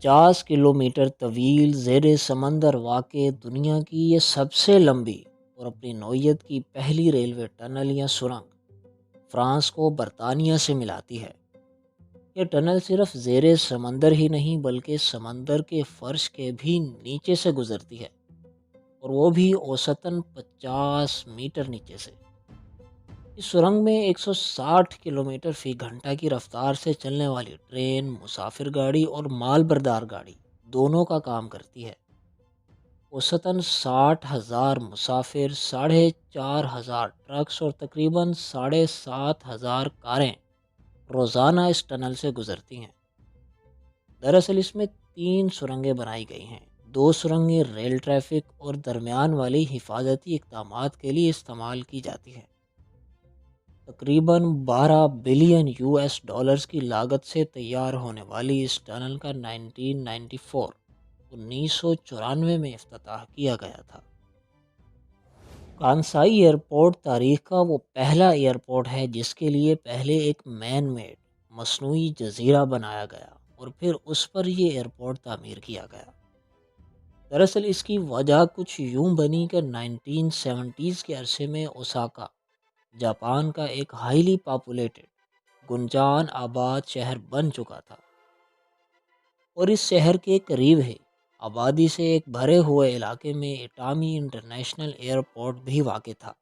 50 kilometre طویل زیر سمندر واقع دنیا کی یہ سب سے لمبی اور اپنی نوعیت کی پہلی ریلوے ٹنل یا سرنگ فرانس کو برطانیہ سے ملاتی ہے۔ یہ ٹنل صرف زیر سمندر ہی نہیں بلکہ سمندر کے فرش کے بھی نیچے سے گزرتی ہے، اور وہ بھی اوسطاً 50 میٹر نیچے سے۔ اس سرنگ میں 160 کلومیٹر فی گھنٹہ کی رفتار سے چلنے والی ٹرین، مسافر گاڑی اور مال بردار گاڑی دونوں کا کام کرتی ہے۔ اوسطاً 60,000 مسافر، 4,500 ٹرکس اور تقریباً 7,500 کاریں روزانہ اس ٹنل سے گزرتی ہیں۔ دراصل اس میں 3 سرنگیں بنائی گئی ہیں۔ 2 سرنگیں ریل ٹریفک اور درمیان والی حفاظتی اقدامات کے لیے استعمال کی جاتی ہیں۔ تقریباً 12 بلین ڈالرز کی لاگت سے تیار ہونے والی اس ٹنل کا 1994 میں افتتاح کیا گیا تھا۔ کانسائی ایئرپورٹ تاریخ کا وہ پہلا ایئرپورٹ ہے جس کے لیے پہلے ایک مین میڈ مصنوعی جزیرہ بنایا گیا اور پھر اس پر یہ ایئرپورٹ تعمیر کیا گیا۔ دراصل اس کی وجہ کچھ یوں بنی کہ 1970s کے عرصے میں اوساکا جاپان کا ایک ہائیلی پاپولیٹڈ گنجان آباد شہر بن چکا تھا، اور اس شہر کے قریب ہی آبادی سے ایک بھرے ہوئے علاقے میں اٹامی انٹرنیشنل ایئرپورٹ بھی واقع تھا۔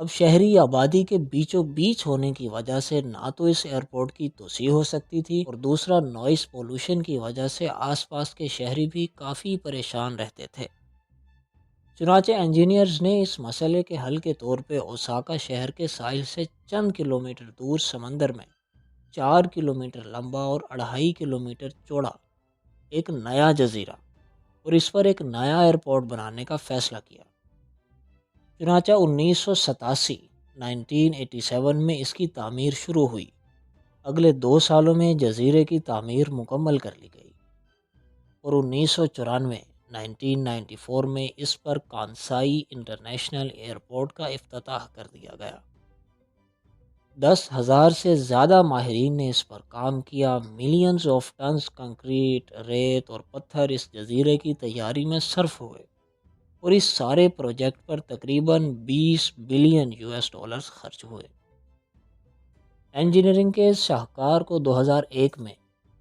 اب شہری آبادی کے بیچوں بیچ ہونے کی وجہ سے نہ تو اس ایئرپورٹ کی توسیع ہو سکتی تھی، اور دوسرا نوائز پولوشن کی وجہ سے آس پاس کے شہری بھی کافی پریشان رہتے تھے۔ چنانچہ انجینئرز نے اس مسئلے کے حل کے طور پہ اوساکا شہر کے ساحل سے چند کلومیٹر دور سمندر میں 4 کلومیٹر لمبا اور 2.5 کلومیٹر چوڑا ایک نیا جزیرہ اور اس پر ایک نیا ایئرپورٹ بنانے کا فیصلہ کیا۔ چنانچہ 1987 میں اس کی تعمیر شروع ہوئی۔ اگلے 2 سالوں میں جزیرے کی تعمیر مکمل کر لی گئی، اور 1994 میں اس پر کانسائی انٹرنیشنل ایئرپورٹ کا افتتاح کر دیا گیا۔ 10,000 سے زیادہ ماہرین نے اس پر کام کیا۔ ملینز آف ٹنز کنکریٹ، ریت اور پتھر اس جزیرے کی تیاری میں صرف ہوئے، اور اس سارے پروجیکٹ پر تقریباً 20 بلین ڈالرز خرچ ہوئے۔ انجینئرنگ کے اس شاہکار کو 2001 میں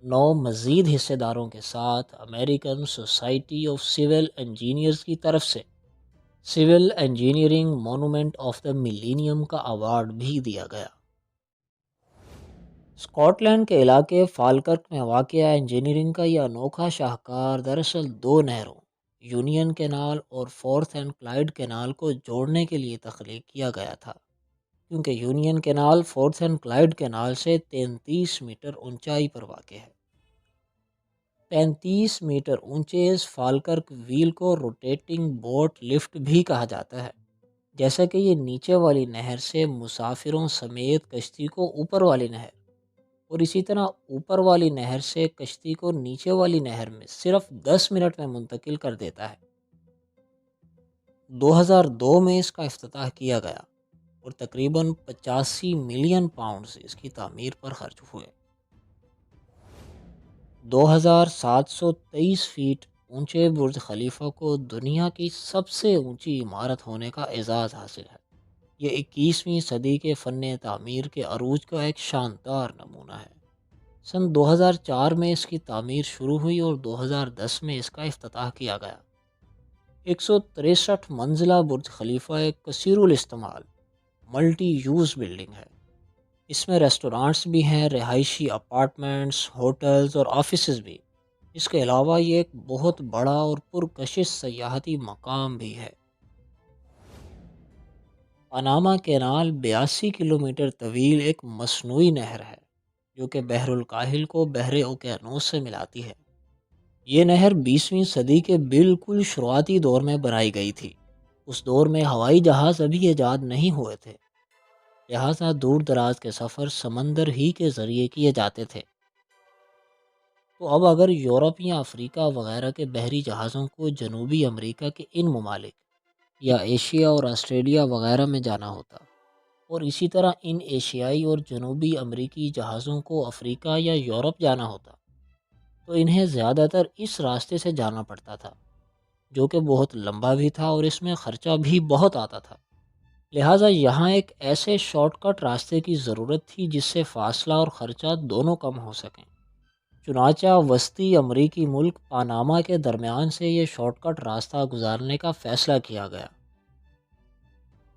9 مزید حصے داروں کے ساتھ American society of civil engineers کی طرف سے civil engineering monument of the millennium کا ایوارڈ بھی دیا گیا۔ اسکاٹ لینڈ کے علاقے فالکرک میں واقع انجینئرنگ کا یہ انوکھا شاہکار دراصل 2 نہروں یونین کینال اور فورتھ اینڈ کلائیڈ کینال کو جوڑنے کے لیے تخلیق کیا گیا تھا، کیونکہ Union Canal Forth and Clyde Canal سے 33 میٹر اونچائی پر واقع ہے۔ 35 میٹر اونچے اس فالکرک ویل کو روٹیٹنگ بوٹ لفٹ بھی کہا جاتا ہے، جیسا کہ یہ نیچے والی نہر سے مسافروں سمیت کشتی کو اوپر والی نہر، اور اسی طرح اوپر والی نہر سے کشتی کو نیچے والی نہر میں صرف 10 منٹ میں منتقل کر دیتا ہے۔ 2002 میں اس کا افتتاح کیا گیا اور تقریباً 85 ملین پاؤنڈز اس کی تعمیر پر خرچ ہوئے۔ 2723 فیٹ اونچے برج خلیفہ کو دنیا کی سب سے اونچی عمارت ہونے کا اعزاز حاصل ہے۔ یہ 21ویں صدی کے فن تعمیر کے عروج کا ایک شاندار نمونہ ہے۔ سن 2004 میں اس کی تعمیر شروع ہوئی اور 2010 میں اس کا افتتاح کیا گیا۔ 163 منزلہ برج خلیفہ ایک کثیر الاستعمال ملٹی یوز بلڈنگ ہے۔ اس میں ریسٹورانٹس بھی ہیں، رہائشی اپارٹمنٹس، ہوٹلز اور آفیسز بھی۔ اس کے علاوہ یہ ایک بہت بڑا اور پرکشش سیاحتی مقام بھی ہے۔ پاناما کینال 82 کلومیٹر طویل ایک مصنوعی نہر ہے جو کہ بحر الکاہل کو بحر اوقیانوس سے ملاتی ہے۔ یہ نہر 20ویں صدی کے بالکل شروعاتی دور میں بنائی گئی تھی۔ اس دور میں ہوائی جہاز ابھی ایجاد نہیں ہوئے تھے، لہٰذا دور دراز کے سفر سمندر ہی کے ذریعے کیے جاتے تھے۔ تو اب اگر یورپ یا افریقہ وغیرہ کے بحری جہازوں کو جنوبی امریکہ کے ان ممالک یا ایشیا اور آسٹریلیا وغیرہ میں جانا ہوتا، اور اسی طرح ان ایشیائی اور جنوبی امریکی جہازوں کو افریقہ یا یورپ جانا ہوتا، تو انہیں زیادہ تر اس راستے سے جانا پڑتا تھا، جو کہ بہت لمبا بھی تھا اور اس میں خرچہ بھی بہت آتا تھا۔ لہٰذا یہاں ایک ایسے شارٹ کٹ راستے کی ضرورت تھی جس سے فاصلہ اور خرچہ دونوں کم ہو سکیں۔ چنانچہ وسطی امریکی ملک پاناما کے درمیان سے یہ شارٹ کٹ راستہ گزارنے کا فیصلہ کیا گیا۔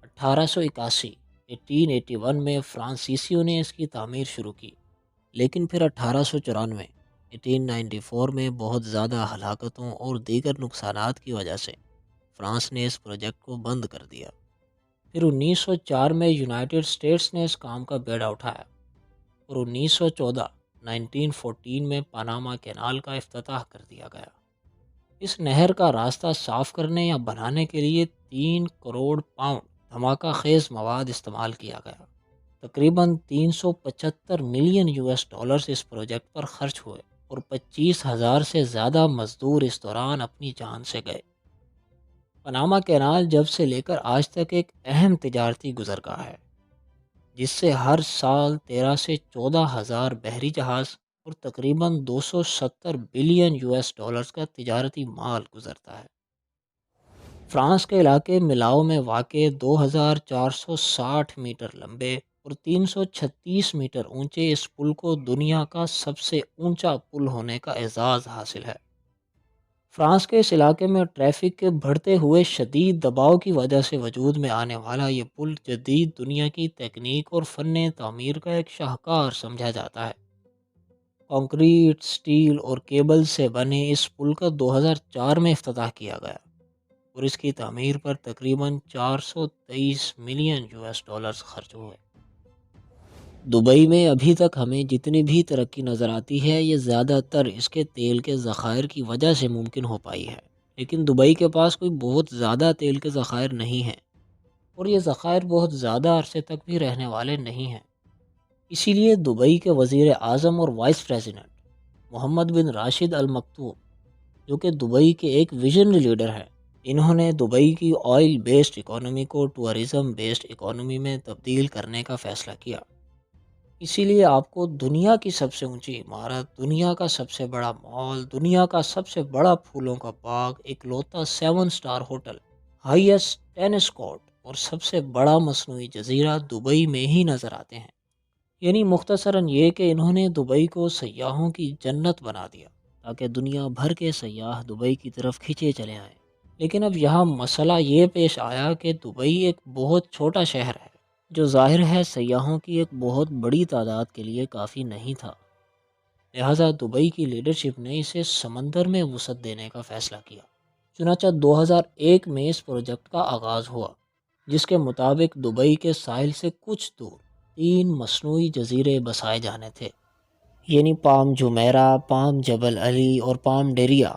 1881 1881 میں فرانسیسیوں نے اس کی تعمیر شروع کی، لیکن پھر 1894 1894 میں بہت زیادہ ہلاکتوں اور دیگر نقصانات کی وجہ سے فرانس نے اس پروجیکٹ کو بند کر دیا۔ پھر 1904 میں یونائٹڈ اسٹیٹس نے اس کام کا بیڑا اٹھایا اور 1914 1914 میں پاناما کینال کا افتتاح کر دیا گیا۔ اس نہر کا راستہ صاف کرنے یا بنانے کے لیے 3 کروڑ پاؤنڈ دھماکہ خیز مواد استعمال کیا گیا۔ تقریباً 375 ملین US ڈالرز اس پروجیکٹ پر خرچ ہوئے اور 25,000 سے زیادہ مزدور اس دوران اپنی جان سے گئے۔ پاناما کینال جب سے لے کر آج تک ایک اہم تجارتی گزرگاہ ہے، جس سے ہر سال 13 سے 14,000 بحری جہاز اور تقریباً 270 بلین US ڈالرز کا تجارتی مال گزرتا ہے۔ فرانس کے علاقے ملاؤ میں واقع 2,460 میٹر لمبے اور 336 میٹر اونچے اس پل کو دنیا کا سب سے اونچا پل ہونے کا اعزاز حاصل ہے۔ فرانس کے اس علاقے میں ٹریفک کے بڑھتے ہوئے شدید دباؤ کی وجہ سے وجود میں آنے والا یہ پل جدید دنیا کی تکنیک اور فن تعمیر کا ایک شاہکار سمجھا جاتا ہے۔ کنکریٹ، سٹیل اور کیبل سے بنے اس پل کا 2004 میں افتتاح کیا گیا اور اس کی تعمیر پر تقریباً 423 ملین US ڈالرز خرچ ہوئے۔ دبئی میں ابھی تک ہمیں جتنی بھی ترقی نظر آتی ہے، یہ زیادہ تر اس کے تیل کے ذخائر کی وجہ سے ممکن ہو پائی ہے، لیکن دبئی کے پاس کوئی بہت زیادہ تیل کے ذخائر نہیں ہیں اور یہ ذخائر بہت زیادہ عرصے تک بھی رہنے والے نہیں ہیں۔ اسی لیے دبئی کے وزیر اعظم اور وائس پریزیڈنٹ محمد بن راشد المکتوم، جو کہ دبئی کے ایک ویژنری لیڈر ہیں، انہوں نے دبئی کی آئل بیسڈ اکانومی کو ٹورزم بیسڈ اکانومی میں تبدیل کرنے کا فیصلہ کیا۔ اسی لیے آپ کو دنیا کی سب سے اونچی عمارت، دنیا کا سب سے بڑا مال، دنیا کا سب سے بڑا پھولوں کا باغ، اکلوتا 7 اسٹار ہوٹل، ہائیسٹ ٹینس کورٹ اور سب سے بڑا مصنوعی جزیرہ دبئی میں ہی نظر آتے ہیں۔ یعنی مختصراً یہ کہ انہوں نے دبئی کو سیاحوں کی جنت بنا دیا تاکہ دنیا بھر کے سیاح دبئی کی طرف کھینچے چلے آئیں۔ لیکن اب یہاں مسئلہ یہ پیش آیا کہ دبئی ایک بہت چھوٹا شہر ہے، جو ظاہر ہے سیاحوں کی ایک بہت بڑی تعداد کے لیے کافی نہیں تھا۔ لہٰذا دبئی کی لیڈرشپ نے اسے سمندر میں وسعت دینے کا فیصلہ کیا۔ چنانچہ 2001 میں اس پروجیکٹ کا آغاز ہوا، جس کے مطابق دبئی کے ساحل سے کچھ دور 3 مصنوعی جزیرے بسائے جانے تھے، یعنی پام جمیرہ، پام جبل علی اور پام ڈیریا،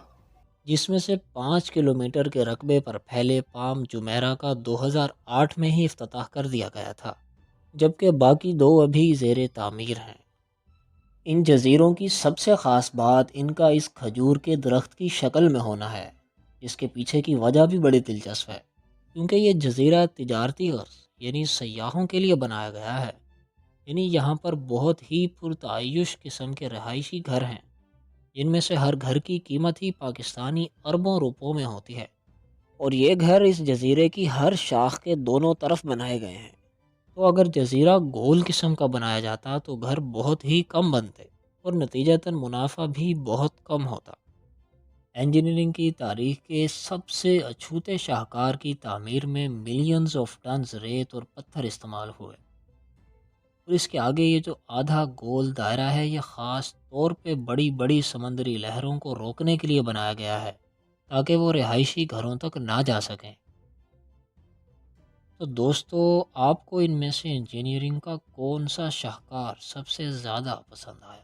جس میں سے 5 کلومیٹر کے رقبے پر پھیلے پام جمیرہ کا 2008 میں ہی افتتاح کر دیا گیا تھا، جبکہ باقی 2 ابھی زیر تعمیر ہیں۔ ان جزیروں کی سب سے خاص بات ان کا اس کھجور کے درخت کی شکل میں ہونا ہے، جس کے پیچھے کی وجہ بھی بڑی دلچسپ ہے، کیونکہ یہ جزیرہ تجارتی غرض یعنی سیاحوں کے لیے بنایا گیا ہے۔ یعنی یہاں پر بہت ہی پرتعیش قسم کے رہائشی گھر ہیں، جن میں سے ہر گھر کی قیمت ہی پاکستانی اربوں روپوں میں ہوتی ہے، اور یہ گھر اس جزیرے کی ہر شاخ کے دونوں طرف بنائے گئے ہیں۔ تو اگر جزیرہ گول قسم کا بنایا جاتا تو گھر بہت ہی کم بنتے اور نتیجتاً منافع بھی بہت کم ہوتا۔ انجینئرنگ کی تاریخ کے سب سے اچھوتے شاہکار کی تعمیر میں ملینز آف ٹنز ریت اور پتھر استعمال ہوئے، اور اس کے آگے یہ جو آدھا گول دائرہ ہے، یہ خاص طور پہ بڑی بڑی سمندری لہروں کو روکنے کے لیے بنایا گیا ہے تاکہ وہ رہائشی گھروں تک نہ جا سکیں۔ تو دوستو، آپ کو ان میں سے انجینئرنگ کا کون سا شاہکار سب سے زیادہ پسند آیا؟